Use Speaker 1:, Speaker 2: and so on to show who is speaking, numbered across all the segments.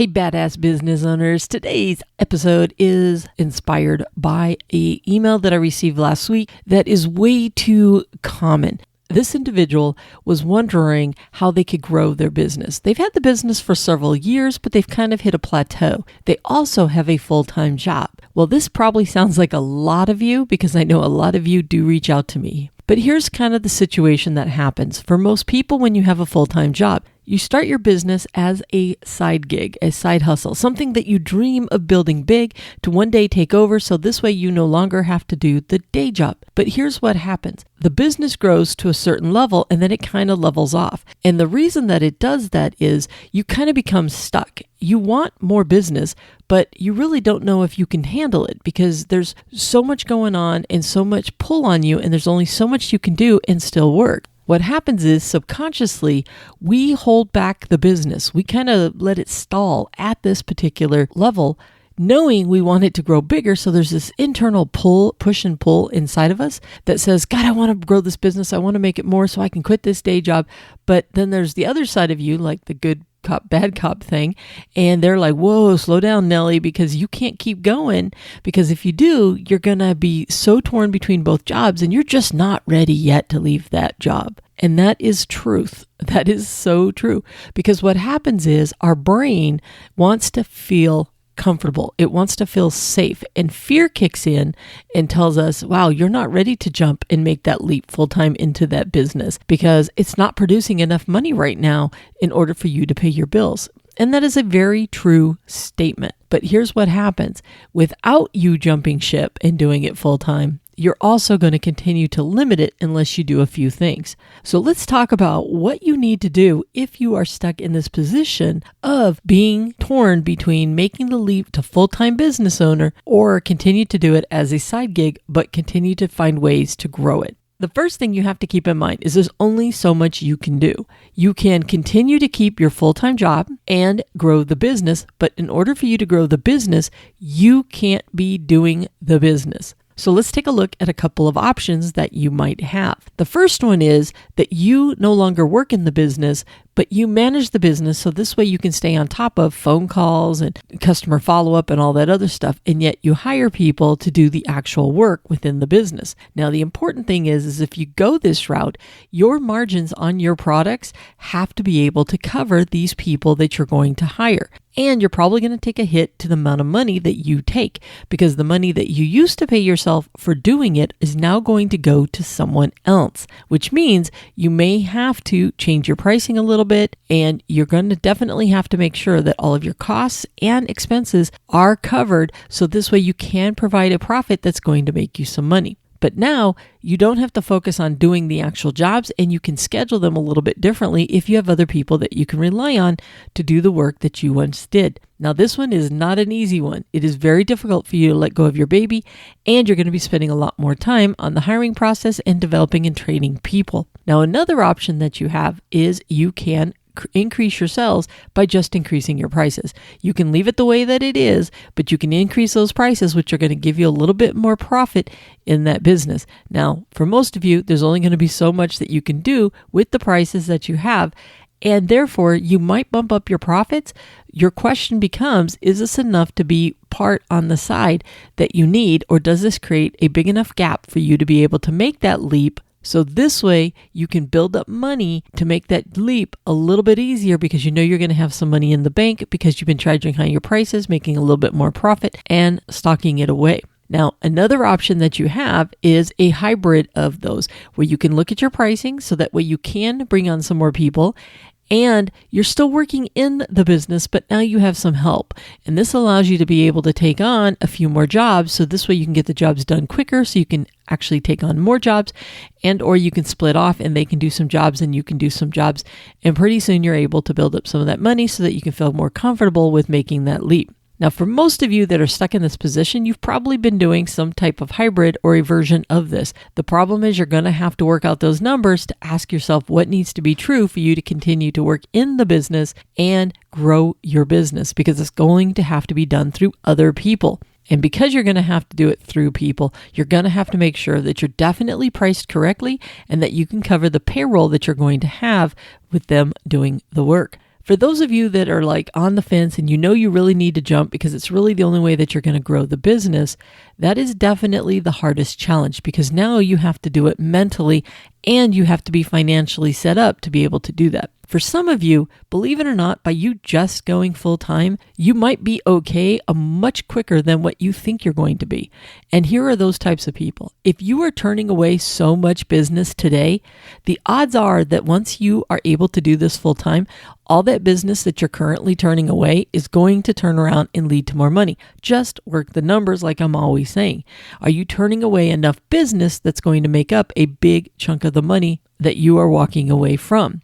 Speaker 1: Hey, badass business owners. Today's episode is inspired by an email that I received last week that is way too common. This individual was wondering how they could grow their business. They've had the business for several years, but they've kind of hit a plateau. They also have a full-time job. Well, this probably sounds like a lot of you because I know a lot of you do reach out to me. But here's kind of the situation that happens. For most people, when you have a full-time job, you start your business as a side gig, a side hustle, something that you dream of building big to one day take over, so this way you no longer have to do the day job. But here's what happens. The business grows to a certain level and then it kind of levels off. And the reason that it does that is you kind of become stuck. You want more business, but you really don't know if you can handle it because there's so much going on and so much pull on you, and there's only so much you can do and still work. What happens is subconsciously, we hold back the business. We kind of let it stall at this particular level, knowing we want it to grow bigger. So there's this internal push and pull inside of us that says, God, I want to grow this business. I want to make it more so I can quit this day job. But then there's the other side of you, like the good cop, bad cop thing. And they're like, whoa, slow down, Nelly, because you can't keep going. Because if you do, you're going to be so torn between both jobs and you're just not ready yet to leave that job. And that is truth. That is so true. Because what happens is our brain wants to feel comfortable. It wants to feel safe, and fear kicks in and tells us, wow, you're not ready to jump and make that leap full-time into that business because it's not producing enough money right now in order for you to pay your bills. And that is a very true statement. But here's what happens. Without you jumping ship and doing it full-time, you're also going to continue to limit it unless you do a few things. So let's talk about what you need to do if you are stuck in this position of being torn between making the leap to full-time business owner or continue to do it as a side gig, but continue to find ways to grow it. The first thing you have to keep in mind is there's only so much you can do. You can continue to keep your full-time job and grow the business, but in order for you to grow the business, you can't be doing the business. So let's take a look at a couple of options that you might have. The first one is that you no longer work in the business, but you manage the business. So this way you can stay on top of phone calls and customer follow-up and all that other stuff. And yet you hire people to do the actual work within the business. Now, the important thing is if you go this route, your margins on your products have to be able to cover these people that you're going to hire. And you're probably going to take a hit to the amount of money that you take because the money that you used to pay yourself for doing it is now going to go to someone else, which means you may have to change your pricing a little bit, and you're going to definitely have to make sure that all of your costs and expenses are covered. So this way you can provide a profit that's going to make you some money. But now you don't have to focus on doing the actual jobs, and you can schedule them a little bit differently if you have other people that you can rely on to do the work that you once did. Now, this one is not an easy one. It is very difficult for you to let go of your baby, and you're going to be spending a lot more time on the hiring process and developing and training people. Now, another option that you have is you can increase your sales by just increasing your prices. You can leave it the way that it is, but you can increase those prices, which are going to give you a little bit more profit in that business. Now, for most of you, there's only going to be so much that you can do with the prices that you have, and therefore you might bump up your profits. Your question becomes, is this enough to be part on the side that you need, or does this create a big enough gap for you to be able to make that leap? So this way you can build up money to make that leap a little bit easier because you know you're going to have some money in the bank because you've been charging higher prices, making a little bit more profit and stocking it away. Now, another option that you have is a hybrid of those where you can look at your pricing so that way you can bring on some more people and you're still working in the business, but now you have some help. And this allows you to be able to take on a few more jobs. So this way you can get the jobs done quicker so you can actually take on more jobs, and or you can split off and they can do some jobs and you can do some jobs. And pretty soon you're able to build up some of that money so that you can feel more comfortable with making that leap. Now, for most of you that are stuck in this position, you've probably been doing some type of hybrid or a version of this. The problem is you're going to have to work out those numbers to ask yourself what needs to be true for you to continue to work in the business and grow your business, because it's going to have to be done through other people. And because you're going to have to do it through people, you're going to have to make sure that you're definitely priced correctly and that you can cover the payroll that you're going to have with them doing the work. For those of you that are like on the fence and you know you really need to jump because it's really the only way that you're going to grow the business, that is definitely the hardest challenge because now you have to do it mentally and you have to be financially set up to be able to do that. For some of you, believe it or not, by you just going full time, you might be okay much quicker than what you think you're going to be. And here are those types of people. If you are turning away so much business today, the odds are that once you are able to do this full time, all that business that you're currently turning away is going to turn around and lead to more money. Just work the numbers like I'm always saying. Are you turning away enough business that's going to make up a big chunk of the money that you are walking away from?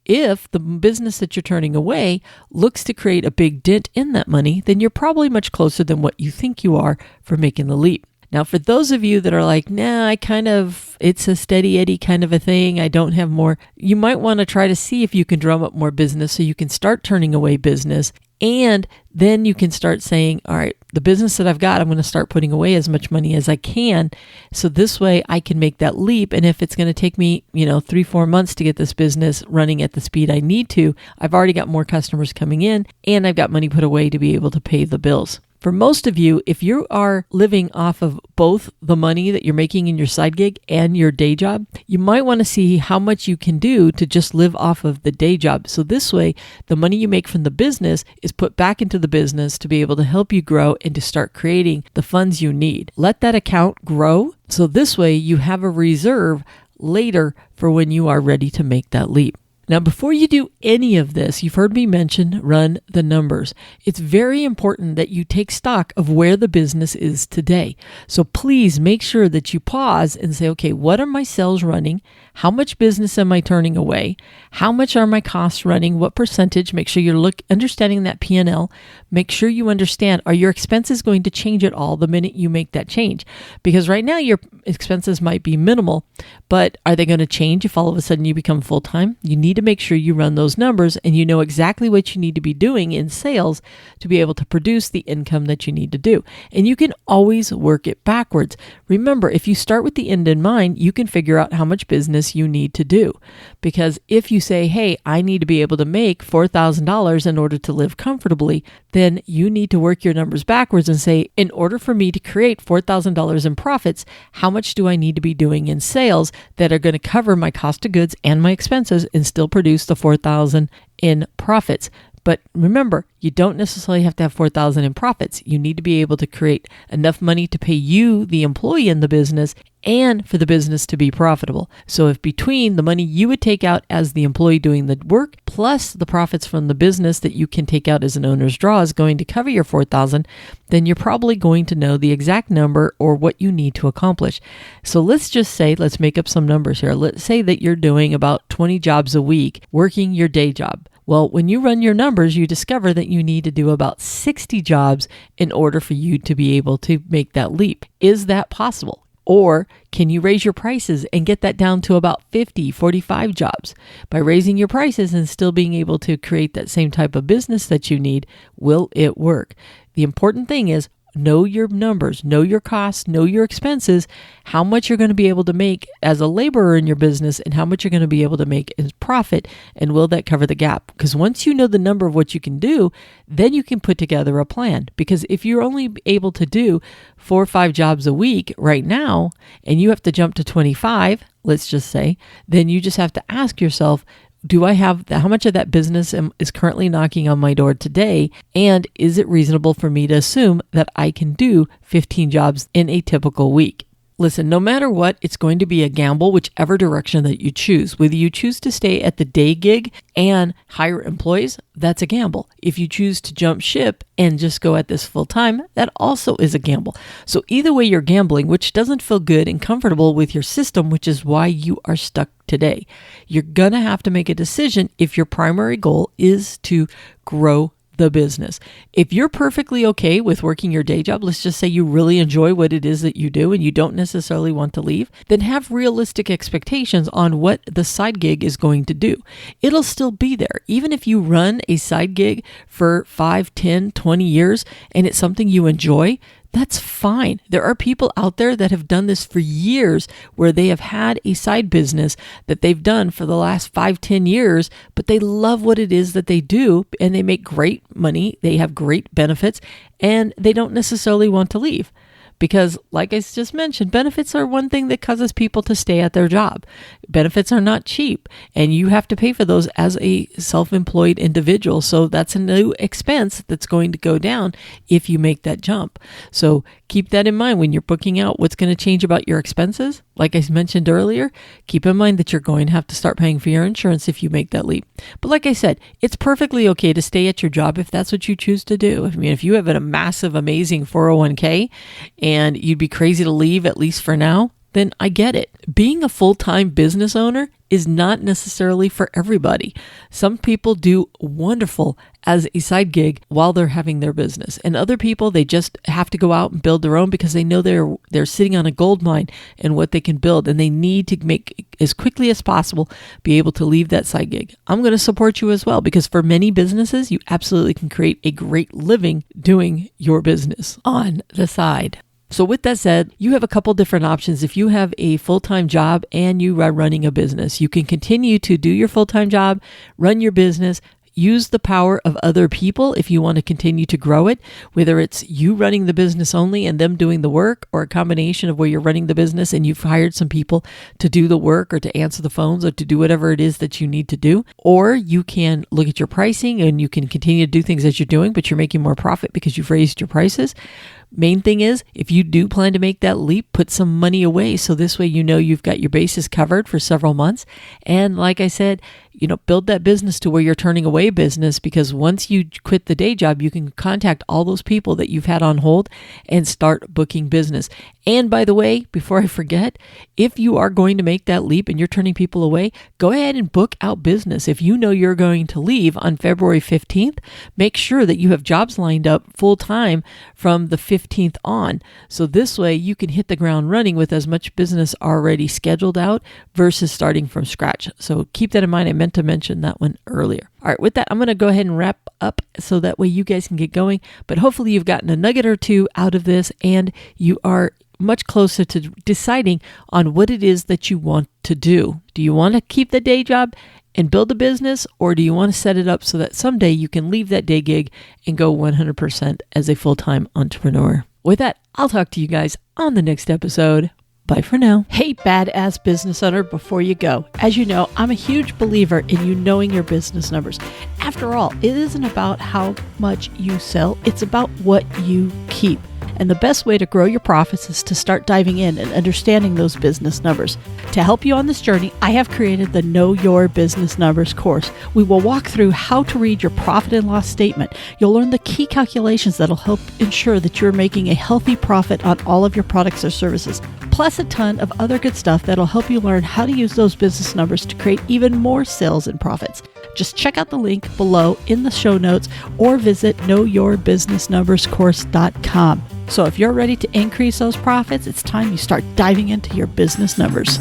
Speaker 1: If the business that you're turning away looks to create a big dent in that money, then you're probably much closer than what you think you are for making the leap. Now, for those of you that are like, nah, it's a steady Eddie kind of a thing, I don't have more, you might want to try to see if you can drum up more business so you can start turning away business. And then you can start saying, all right, the business that I've got, I'm going to start putting away as much money as I can. So this way I can make that leap. And if it's going to take me, 3-4 months to get this business running at the speed I need to, I've already got more customers coming in and I've got money put away to be able to pay the bills. For most of you, if you are living off of both the money that you're making in your side gig and your day job, you might want to see how much you can do to just live off of the day job. So this way, the money you make from the business is put back into the business to be able to help you grow and to start creating the funds you need. Let that account grow. So this way, you have a reserve later for when you are ready to make that leap. Now, before you do any of this, you've heard me mention run the numbers. It's very important that you take stock of where the business is today. So please make sure that you pause and say, okay, what are my sales running? How much business am I turning away? How much are my costs running? What percentage? Make sure you're understanding that P&L. Make sure you understand, are your expenses going to change at all the minute you make that change? Because right now your expenses might be minimal, but are they going to change if all of a sudden you become full-time? You need to make sure you run those numbers and you know exactly what you need to be doing in sales to be able to produce the income that you need to do. And you can always work it backwards. Remember, if you start with the end in mind, you can figure out how much business you need to do. Because if you say, hey, I need to be able to make $4,000 in order to live comfortably, then you need to work your numbers backwards and say, in order for me to create $4,000 in profits, how much do I need to be doing in sales that are going to cover my cost of goods and my expenses and still produce the $4,000 in profits? But remember, you don't necessarily have to have $4,000 in profits. You need to be able to create enough money to pay you, the employee in the business, and for the business to be profitable. So if between the money you would take out as the employee doing the work, plus the profits from the business that you can take out as an owner's draw is going to cover your $4,000, then you're probably going to know the exact number or what you need to accomplish. So let's make up some numbers here. Let's say that you're doing about 20 jobs a week, working your day job. Well, when you run your numbers, you discover that you need to do about 60 jobs in order for you to be able to make that leap. Is that possible? Or can you raise your prices and get that down to about 50, 45 jobs? By raising your prices and still being able to create that same type of business that you need, will it work? The important thing is, know your numbers, know your costs, know your expenses, how much you're going to be able to make as a laborer in your business and how much you're going to be able to make in profit, and will that cover the gap? Because once you know the number of what you can do, then you can put together a plan. Because if you're only able to do 4 or 5 jobs a week right now, and you have to jump to 25, let's just say, then you just have to ask yourself, do I have how much of that business is currently knocking on my door today? And is it reasonable for me to assume that I can do 15 jobs in a typical week? Listen, no matter what, it's going to be a gamble, whichever direction that you choose. Whether you choose to stay at the day gig and hire employees, that's a gamble. If you choose to jump ship and just go at this full time, that also is a gamble. So either way, you're gambling, which doesn't feel good and comfortable with your system, which is why you are stuck today. You're going to have to make a decision if your primary goal is to grow the business. If you're perfectly okay with working your day job, let's just say you really enjoy what it is that you do and you don't necessarily want to leave, then have realistic expectations on what the side gig is going to do. It'll still be there. Even if you run a side gig for 5, 10, 20 years and it's something you enjoy, That's fine. There are people out there that have done this for years where they have had a side business that they've done for the last 5-10 years, but they love what it is that they do and they make great money. They have great benefits and they don't necessarily want to leave. Because like I just mentioned, benefits are one thing that causes people to stay at their job. Benefits are not cheap and you have to pay for those as a self-employed individual. So that's a new expense that's going to go down if you make that jump. So keep that in mind when you're booking out what's going to change about your expenses. Like I mentioned earlier, keep in mind that you're going to have to start paying for your insurance if you make that leap. But like I said, it's perfectly okay to stay at your job if that's what you choose to do. I mean, if you have a massive, amazing 401k and you'd be crazy to leave, at least for now, then I get it. Being a full-time business owner is not necessarily for everybody. Some people do wonderful as a side gig while they're having their business. And other people, they just have to go out and build their own because they know they're sitting on a gold mine in what they can build. And they need to make, as quickly as possible, be able to leave that side gig. I'm going to support you as well because for many businesses, you absolutely can create a great living doing your business on the side. So with that said, you have a couple different options. If you have a full-time job and you are running a business, you can continue to do your full-time job, run your business, use the power of other people if you want to continue to grow it, whether it's you running the business only and them doing the work, or a combination of where you're running the business and you've hired some people to do the work or to answer the phones or to do whatever it is that you need to do. Or you can look at your pricing and you can continue to do things as you're doing, but you're making more profit because you've raised your prices. Main thing is, if you do plan to make that leap, put some money away. So this way, you know, you've got your bases covered for several months. And like I said, build that business to where you're turning away business, because once you quit the day job, you can contact all those people that you've had on hold and start booking business. And by the way, before I forget, if you are going to make that leap and you're turning people away, go ahead and book out business. If you know you're going to leave on February 15th, make sure that you have jobs lined up full time from the 15th on. So this way you can hit the ground running with as much business already scheduled out versus starting from scratch. So keep that in mind. I meant to mention that one earlier. All right, with that, I'm going to go ahead and wrap up so that way you guys can get going. But hopefully you've gotten a nugget or two out of this and you are much closer to deciding on what it is that you want to do. Do you want to keep the day job and build a business, or do you want to set it up so that someday you can leave that day gig and go 100% as a full-time entrepreneur? With that, I'll talk to you guys on the next episode. Bye for now. Hey, badass business owner, before you go, as you know, I'm a huge believer in you knowing your business numbers. After all, it isn't about how much you sell, it's about what you keep. And the best way to grow your profits is to start diving in and understanding those business numbers. To help you on this journey, I have created the Know Your Business Numbers course. We will walk through how to read your profit and loss statement. You'll learn the key calculations that'll help ensure that you're making a healthy profit on all of your products or services, plus a ton of other good stuff that'll help you learn how to use those business numbers to create even more sales and profits. Just check out the link below in the show notes or visit knowyourbusinessnumberscourse.com. So if you're ready to increase those profits, it's time you start diving into your business numbers.